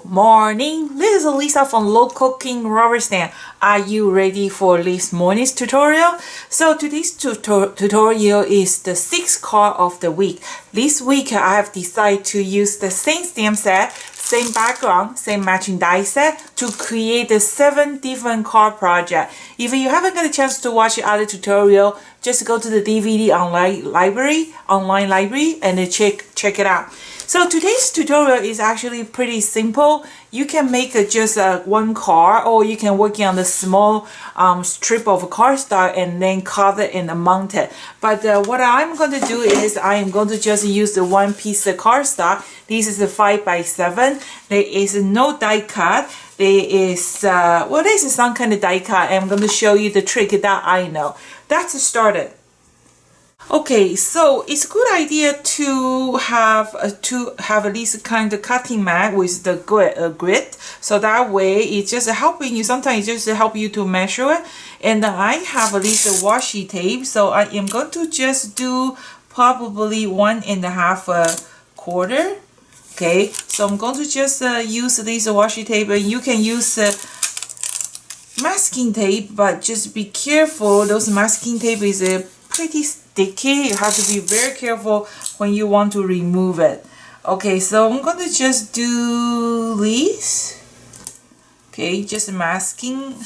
Good morning, this is Lisa from Low Cooking Rubber Stamp. Are you ready for this morning's tutorial? So today's tutorial is the 6th card of the week. This week I have decided to use the same stamp set, same background, same matching die set to create the 7 different card project. If you haven't got a chance to watch the other tutorial, just go to the DVD online library and check it out. So today's tutorial is actually pretty simple. You can make just one card, or you can work on the small strip of cardstock and then cut it and mount it. But what I'm going to do is I am going to just use the one piece of cardstock. This is a 5x7. There is no die cut. There is this is some kind of die cut. I'm going to show you the trick that I know. That's started. Okay, so it's a good idea to have this kind of cutting mat with the grit, so that way it's just helping you. Sometimes it just help you to measure it. And I have this washi tape, so I am going to just do probably 1.5 quarter. Okay, so I'm going to just use this washi tape, and you can use masking tape, but just be careful. Those masking tape is pretty sticky. You have to be very careful when you want to remove it. Okay, so I'm going to just do this. Okay, just masking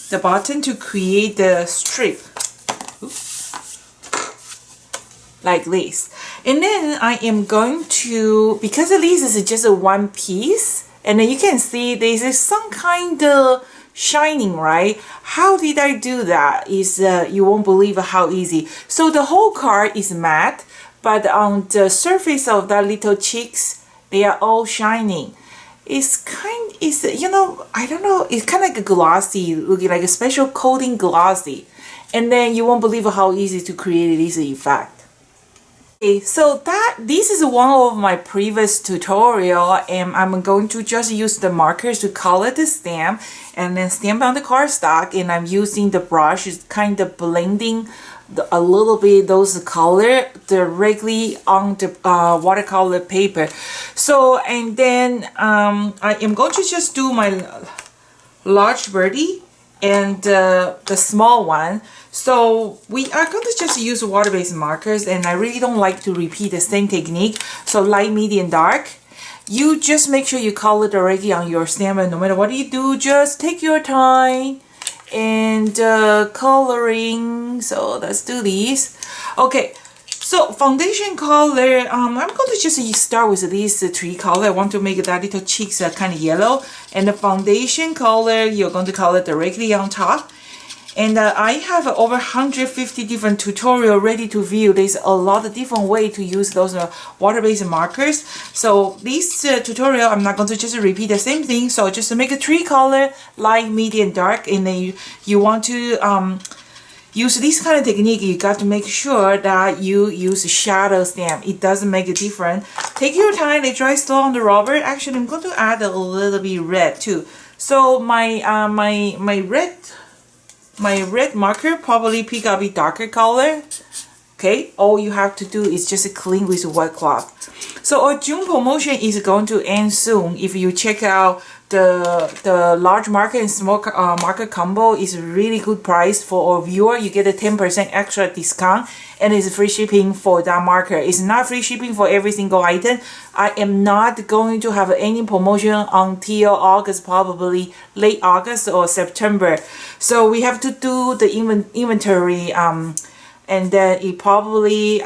the bottom to create the strip. Oops. Like this. And then I am going to, because this is just a one piece, and then you can see there is some kind of shining, right? How did I do that? Is you won't believe how easy. So the whole card is matte, but on the surface of that little cheeks, they are all shining. It's you know, I don't know, it's kind of like a glossy, looking like a special coating glossy. And then you won't believe how easy to create this effect. Okay, so this is one of my previous tutorial, and I'm going to just use the markers to color the stamp and then stamp on the cardstock, and I'm using the brush, is kind of blending a little bit those color directly on the watercolor paper. So, and then I am going to just do my large birdie and the small one. So we are going to just use water-based markers, and I really don't like to repeat the same technique. So light, medium, dark. You just make sure you color directly on your stamp, and no matter what you do, just take your time and coloring. So let's do this. Okay, so foundation color, I'm going to just start with these 3 color. I want to make that little cheeks kind of yellow, and the foundation color you're going to color directly on top. And I have over 150 different tutorial ready to view. There's a lot of different way to use those water-based markers. So this tutorial, I'm not going to just repeat the same thing. So just make a 3 color, light, medium, dark. And then you want to use this kind of technique. You got to make sure that you use shadow stamp. It doesn't make a difference. Take your time. They dry slow on the rubber. Actually, I'm going to add a little bit red too. So my red marker probably pick up a darker color. Okay, all you have to do is just clean with white cloth. So our June promotion is going to end soon. If you check out the large marker and small marker combo, is a really good price for our viewer. You get a 10% extra discount, and it's free shipping for that marker. It's not free shipping for every single item. I am not going to have any promotion until August, probably late August or September. So we have to do the inventory, and then it probably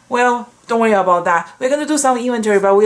well, don't worry about that. We're going to do some inventory, but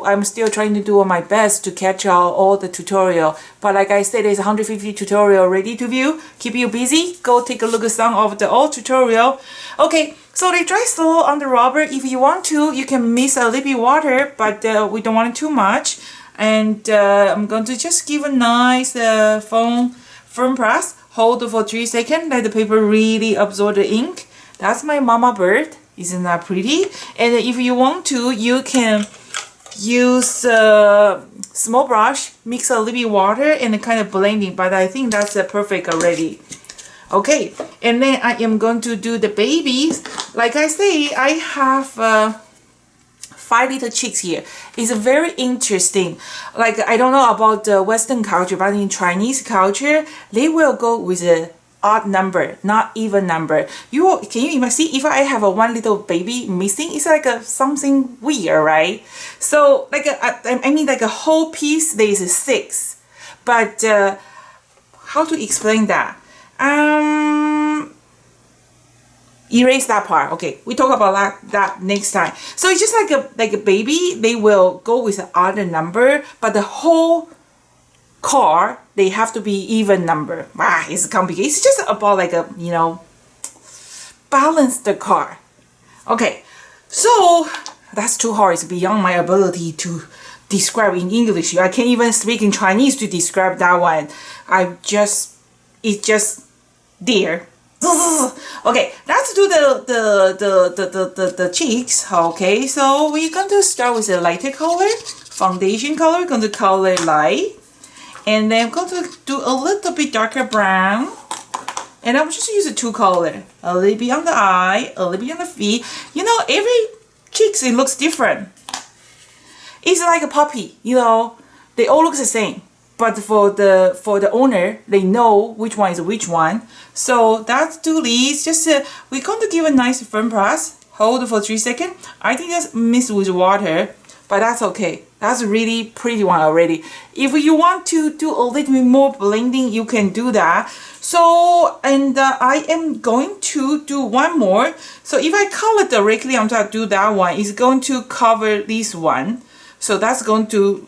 I'm still trying to do my best to catch all the tutorial. But like I said, there's 150 tutorial ready to view. Keep you busy. Go take a look at some of the old tutorial. Okay, so they dry slow on the rubber. If you want to, you can mix a little bit water, but we don't want it too much. And I'm going to just give a nice firm press. Hold for 3 seconds. Let the paper really absorb the ink. That's my mama bird. Isn't that pretty? And if you want to, you can use a small brush, mix a little bit water, and kind of blending. But I think that's perfect already. Okay, and then I am going to do the babies. Like I say, I have 5 little chicks here. It's very interesting. Like, I don't know about the Western culture, but in Chinese culture, they will go with a odd number, not even number. Can you even see if I have a one little baby missing? It's like something weird, right? So like I mean like a whole piece there is a 6, but how to explain that? Erase that part. Okay, we talk about that next time. So it's just like a baby. They will go with an odd number, but the whole card they have to be even number. It's complicated. It's just about like a balance the card. Okay, so that's too hard. It's beyond my ability to describe in English. I can't even speak in Chinese to describe that one. It's just there. Okay, let's do the cheeks. Okay, so we're going to start with the lighter color, foundation color. We're going to color light, and then I'm going to do a little bit darker brown, and I'm just use a 2 color, a little bit on the eye, a little bit on the feet. Every cheeks it looks different. It's like a puppy, they all look the same. But for the owner, they know which one is which one. So that's do these. Just we're going to give a nice firm press. Hold for 3 seconds. I think that's mixed with water, but that's okay. That's really pretty one already. If you want to do a little bit more blending, you can do that. So I am going to do one more. So if I color directly, I'm going to do that one. It's going to cover this one. So that's going to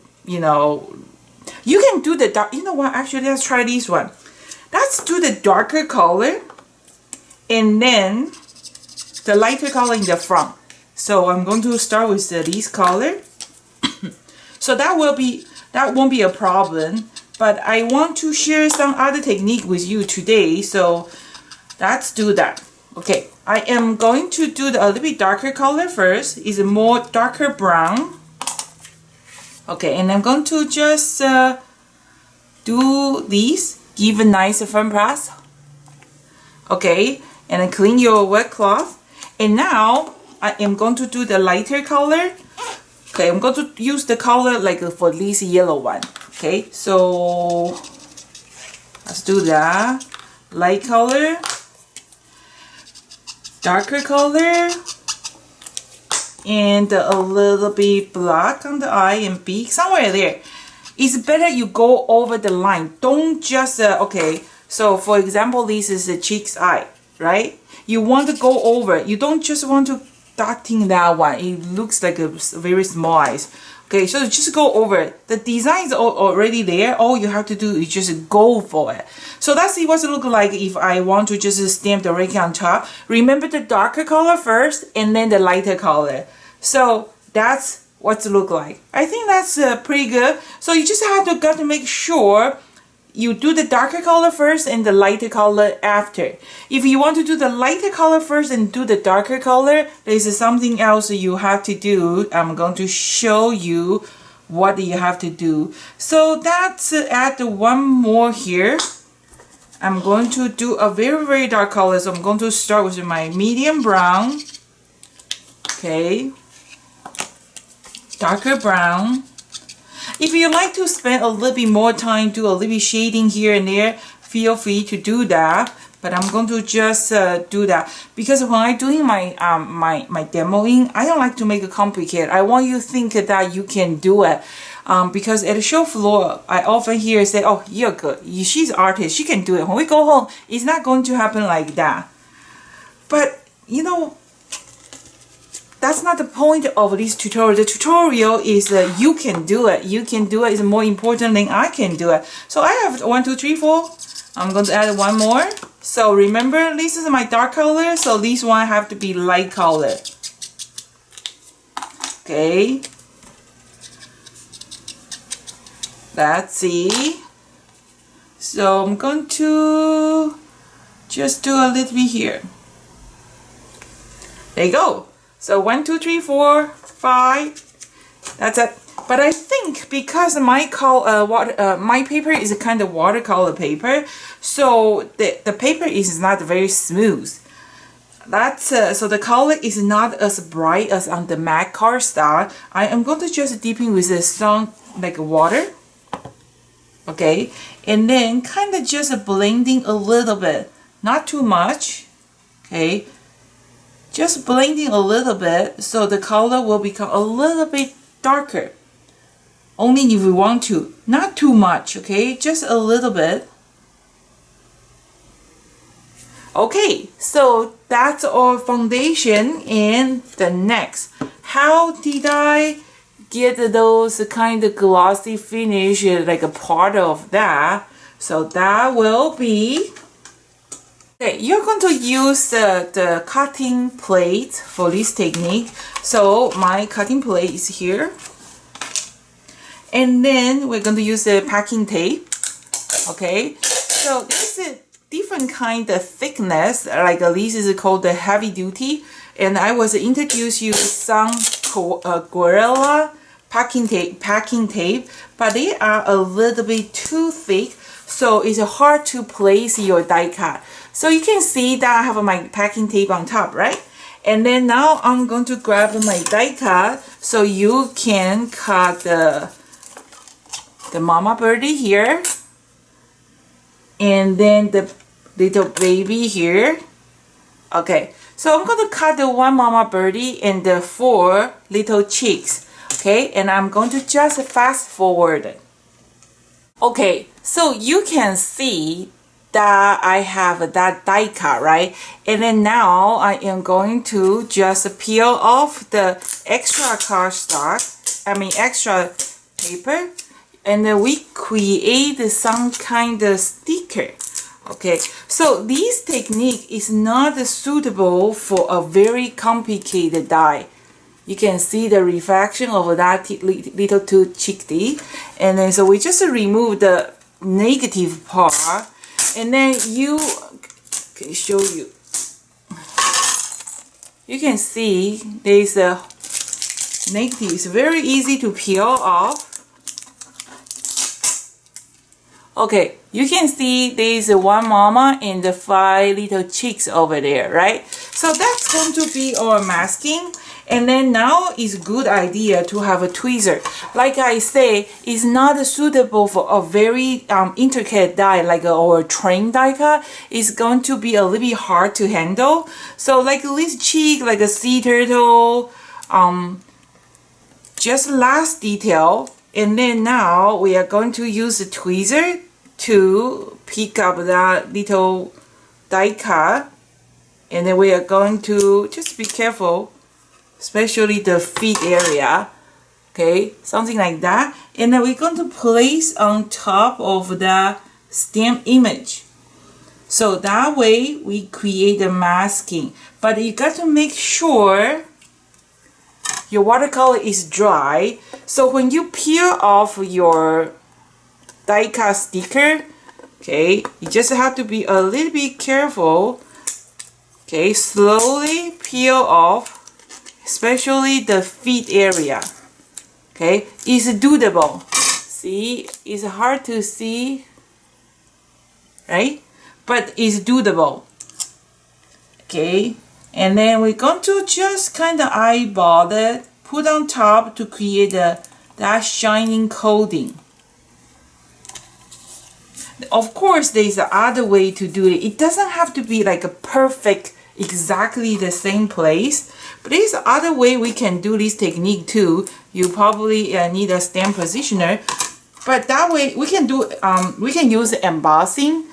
you can do the dark. You know what? Actually, let's try this one. Let's do the darker color and then the lighter color in the front. So I'm going to start with this color. So that won't be a problem. But I want to share some other technique with you today. So let's do that. Okay, I am going to do a little bit darker color first. It's a more darker brown. Okay, and I'm going to just do these, give a nice firm press. Okay, and then clean your wet cloth. And now I am going to do the lighter color. Okay, I'm going to use the color like for this yellow one. Okay, so let's do that. Light color, darker color, and a little bit black on the eye and beak, somewhere there. It's better you go over the line. Don't just, okay, so for example, this is the cheek's eye, right? You want to go over. You don't just want to dotting that one. It looks like a very small eyes. Okay, so just go over it. The design is already there. All you have to do is just go for it. So let's see what it look like if I want to just stamp directly on top. Remember the darker color first and then the lighter color. So that's what it look like. I think that's pretty good. So you just got to make sure you do the darker color first and the lighter color after. If you want to do the lighter color first and do the darker color, there's something else you have to do. I'm going to show you what you have to do. So that's add one more here. I'm going to do a very, very dark color. So I'm going to start with my medium brown. Okay. Darker brown. If you like to spend a little bit more time, do a little bit shading here and there, feel free to do that. But I'm going to just do that because when I'm doing my my demoing, I don't like to make it complicated. I want you to think that you can do it. Because at the show floor, I often hear say, "Oh, you're good. She's an artist. She can do it." When we go home, it's not going to happen like that. But that's not the point of this tutorial. The tutorial is that you can do it. You can do it is more important than I can do it. So I have 1, 2, 3, 4. I'm going to add one more. So remember, this is my dark color. So this one have to be light color. Okay. Let's see. So I'm going to just do a little bit here. There you go. So 1, 2, 3, 4, 5. That's it. But I think because my my paper is a kind of watercolor paper, so the paper is not very smooth. That's so the color is not as bright as on the matte cardstock. I am going to just dip in with some like water, okay, and then kind of just blending a little bit, not too much, okay, just blending a little bit so the color will become a little bit darker. Only if we want to, not too much, okay, just a little bit. Okay, so that's our foundation. And the next, how did I get those kind of glossy finish, like a part of that? So that will be, okay, you're going to use the cutting plate for this technique. So my cutting plate is here. And then we're going to use the packing tape. Okay, so this is different kind of thickness, like this is called the heavy duty, and I was introduced you some Gorilla packing tape, but they are a little bit too thick, so it's hard to place your die cut. So you can see that I have my packing tape on top, right? And then now I'm going to grab my die cut so you can cut the mama birdie here, and then the little baby here. Okay, so I'm going to cut the one mama birdie and the 4 little chicks. Okay, and I'm going to just fast forward. Okay, so you can see that I have that die cut, right? And then now I am going to just peel off the extra cardstock, extra paper, and then we create some kind of sticker. Okay, so this technique is not suitable for a very complicated die. You can see the reflection of that little two chickadee, and then so we just remove the negative part, and then you can show you. You can see there's a negative. It's very easy to peel off. Okay, you can see there's one mama and the 5 little chicks over there, right? So that's going to be our masking. And then now it's a good idea to have a tweezer. Like I say, it's not suitable for a very intricate die like our train die cut. It's going to be a little bit hard to handle. So like this cheek, like a sea turtle, just last detail. And then now we are going to use the tweezer to pick up that little die cut. And then we are going to just be careful, especially the feet area. Okay, something like that. And then we're going to place on top of the stamp image. So that way we create the masking. But you got to make sure your watercolor is dry. So when you peel off your die cut sticker, okay, you just have to be a little bit careful. Okay, slowly peel off, especially the feet area. Okay, it's doable. See, it's hard to see, right? But it's doable. Okay, and then we're going to just kind of eyeball it, put on top to create that shining coating. Of course, there's other way to do it. It doesn't have to be like a perfect, exactly the same place. But there's other way we can do this technique too. You probably need a stamp positioner. But that way we can do, we can use embossing.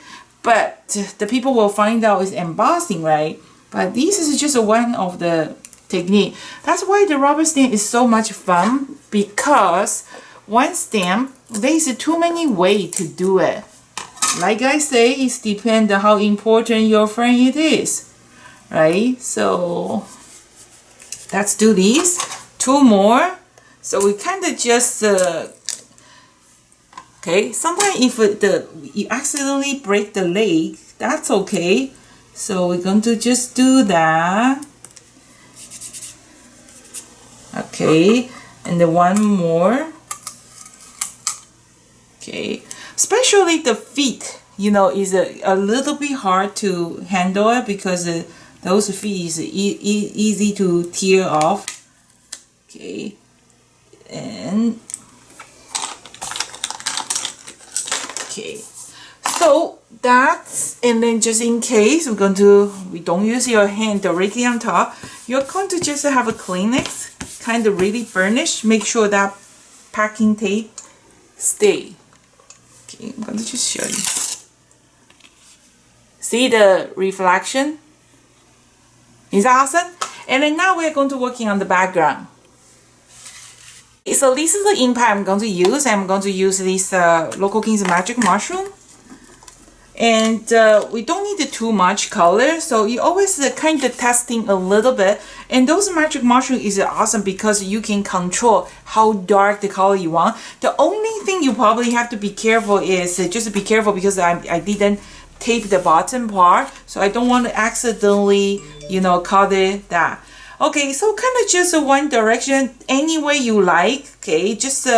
But the people will find out it's embossing, right? But this is just one of the technique. That's why the rubber stamp is so much fun, because one stamp, there's too many ways to do it. Like I say, it depends on how important your friend it is, right? So let's do these 2 more. So we kind of just okay. Sometimes if you accidentally break the leg, that's okay. So we're going to just do that. Okay, and then 1 more. Okay, especially the feet, you know, is a little bit hard to handle it because Those feet is easy to tear off. Okay, and okay, so that's, and then just in case we don't use your hand directly on top, you're going to just have a Kleenex, kind of really burnish, make sure that packing tape stay. Okay, I'm going to just show you. See the reflection? Is that awesome? And then now we're going to working on the background. So this is the impact I'm going to use. I'm going to use this Local King's Magic Mushroom. And we don't need too much color, so you always kind of testing a little bit. And those magic mushroom is awesome because you can control how dark the color you want. The only thing you probably have to be careful is just be careful because I didn't tape the bottom part, so I don't want to accidentally, you know, color that. Okay, so kind of just one direction, any way you like. Okay, just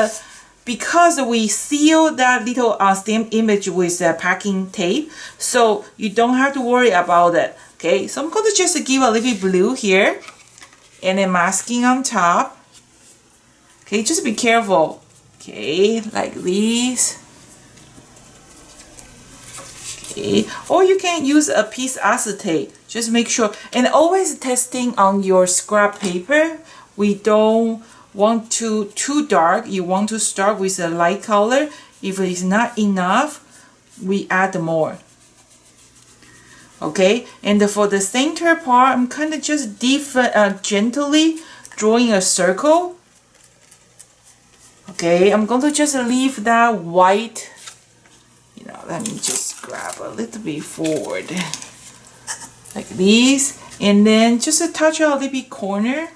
because we seal that little stamp image with packing tape, so you don't have to worry about it. Okay, so I'm going to just give a little bit blue here, and then masking on top. Okay, just be careful. Okay, like this. Okay, or you can use a piece acetate. Just make sure, and always testing on your scrap paper. We don't want too dark. You want to start with a light color. If it's not enough, we add more. Okay, and for the center part, I'm kind of just gently drawing a circle. Okay, I'm going to just leave that white. You know, let me just grab a little bit forward, like this, and then just touch a little bit corner.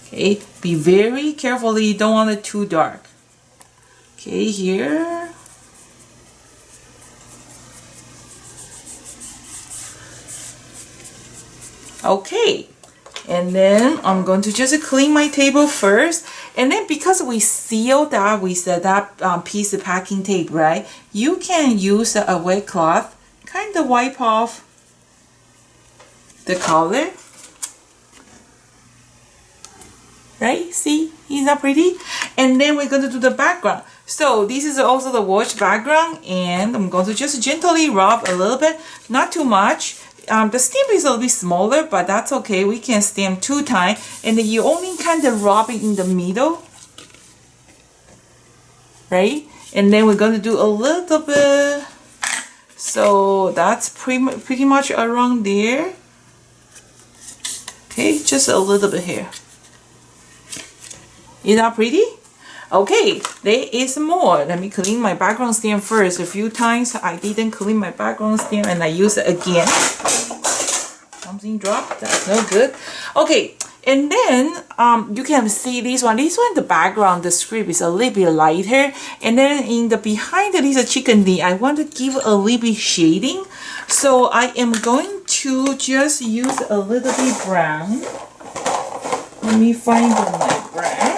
Okay, be very careful, you don't want it too dark. Okay, here. Okay, and then I'm going to just clean my table first. And then because we sealed that with that piece of packing tape, right? You can use a wet cloth, kind of wipe off the color. Right? See? Isn't that pretty? And then we're going to do the background. So this is also the wash background, and I'm going to just gently rub a little bit, not too much. The stamp is a little bit smaller, but that's okay. We can stamp 2 times, and then you only kind of rub it in the middle, right? And then we're going to do a little bit. So that's pretty much around there. Okay, just a little bit here. Is that pretty? Okay, there is more. Let me clean my background stamp first. A few times I didn't clean my background stamp and I use it again. Something dropped. That's no good. Okay, and then you can see this one. This one, the background, the script is a little bit lighter. And then in the behind this chicken knee, I want to give a little bit shading. So I am going to just use a little bit brown. Let me find my brown.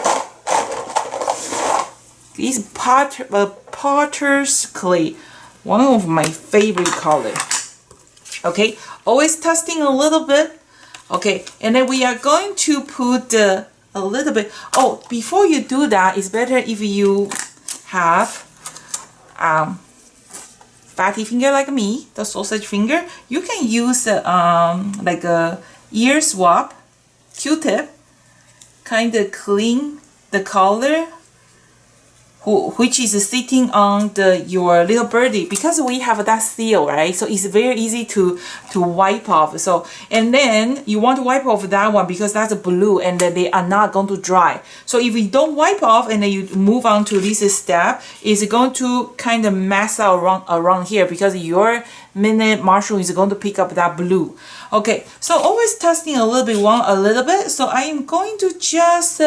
This Potter's Clay, one of my favorite colors. Okay, always testing a little bit. Okay, and then we are going to put a little bit. Oh, before you do that, it's better if you have fatty finger like me, the sausage finger. You can use like a ear swab, Q-tip, kind of clean the color which is sitting on your little birdie, because we have that seal, right? So it's very easy to wipe off. So, and then you want to wipe off that one because that's blue and then they are not going to dry. So if you don't wipe off and then you move on to this step, it's going to kind of mess out around here because your minute mushroom is going to pick up that blue. Okay, so always testing a little bit. So I am going to just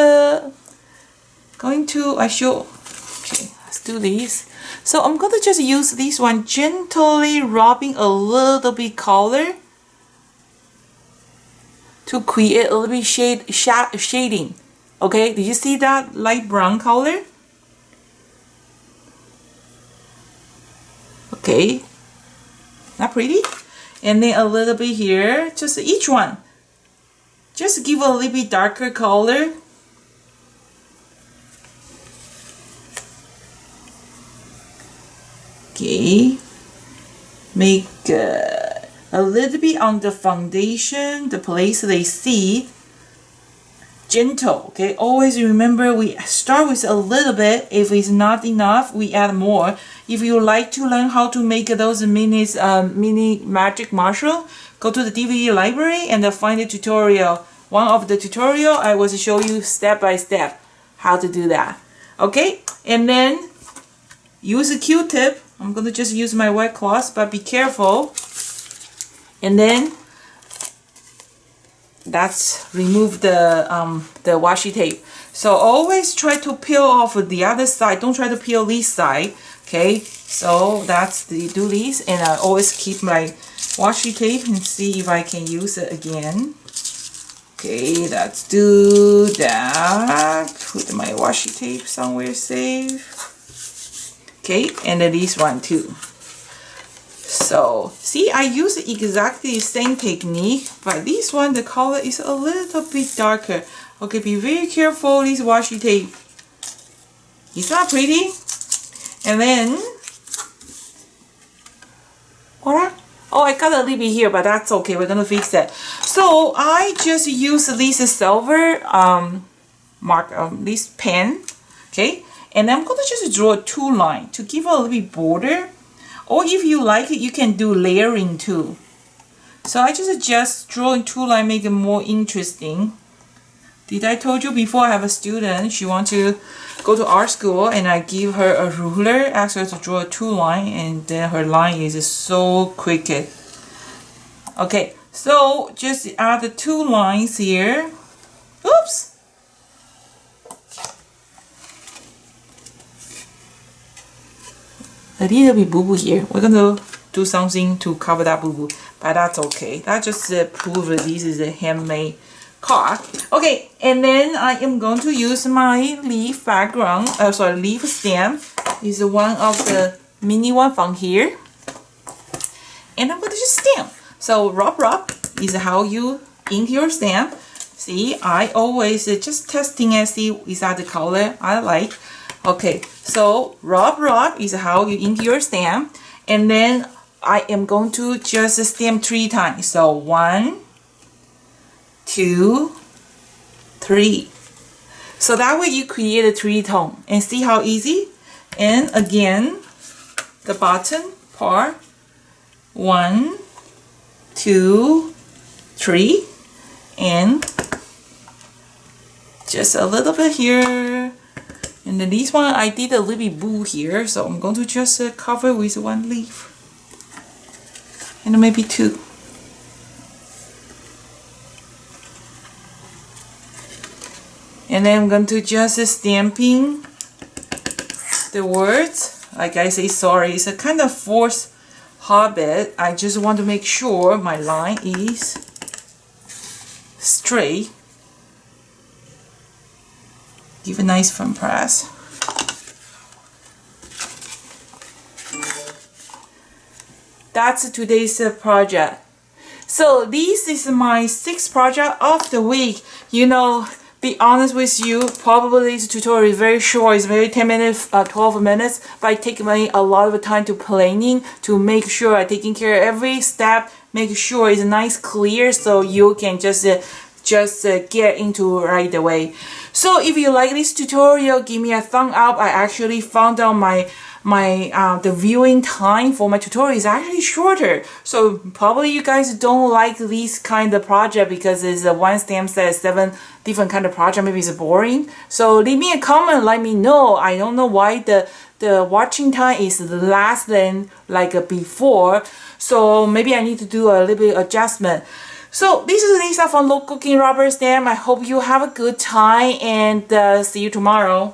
okay, let's do this. So I'm going to just use this one, gently rubbing a little bit color to create a little bit shading. Okay, did you see that light brown color? Okay, not pretty? and then a little bit here, just each one. Just give a little bit darker color. Okay, make a little bit on the foundation, the place they see. Gentle, okay? Always remember we start with a little bit. If it's not enough, we add more. If you like to learn how to make those mini magic mushroom, go to the DVD library and find a tutorial. One of the tutorial I will show you step by step how to do that. Okay, and then use a Q-tip. I'm gonna just use my wet cloth, but be careful. And then that's remove the washi tape. So always try to peel off the other side. Don't try to peel this side. Okay, so that's the do this, and I always keep my washi tape and see if I can use it again. Okay, let's do that. Put my washi tape somewhere safe. Okay, and then this one too. So see, I use exactly the same technique, but this one the color is a little bit darker. Okay, be very careful this washi tape. It's not pretty. And then what? Oh, I got a little bit here, but that's okay. We're gonna fix that. So I just use this silver this pen, okay, and I'm gonna just draw two lines to give a little bit border. Or if you like it, you can do layering too. So I just drawing two lines, make it more interesting. Did I told you before I have a student, she wants to go to art school and I give her a ruler, ask her to draw two lines, and then her line is so quick. Okay, so just add the two lines here. Oops! A little bit boo-boo here. We're gonna do something to cover that boo-boo, but that's okay. That just proves this is a handmade card. Okay, and then I am going to use my leaf background, leaf stamp. This is one of the mini one from here. And I'm going to just stamp. So rub is how you ink your stamp. See, I always just testing and see is that the color I like. Okay, so rub is how you ink your stamp, and then I am going to just stamp 3 times. So 1, 2, 3. So that way you create a 3-tone, and see how easy. And again, the bottom part, 1, 2, 3, and just a little bit here. And then this one, I did a little bit boo here, so I'm going to just cover with 1 leaf. And maybe 2. And then I'm going to just stamping the words. Like I say, sorry, it's a kind of forced habit. I just want to make sure my line is straight. Give a nice front press. That's today's project. So this is my 6th project of the week. You know, be honest with you, probably this tutorial is very short. It's very 10 minutes, 12 minutes, but it takes me a lot of time to planning to make sure I'm taking care of every step, make sure it's nice, clear, so you can just get into right away. So if you like this tutorial, give me a thumb up. I actually found out the viewing time for my tutorial is actually shorter. So probably you guys don't like this kind of project because it's a one stamp set, 7 different kind of project. Maybe it's boring. So leave me a comment, let me know. I don't know why the watching time is less than like before. So maybe I need to do a little bit adjustment. So this is Lisa from Local Cooking Rubber Stamp. I hope you have a good time and see you tomorrow.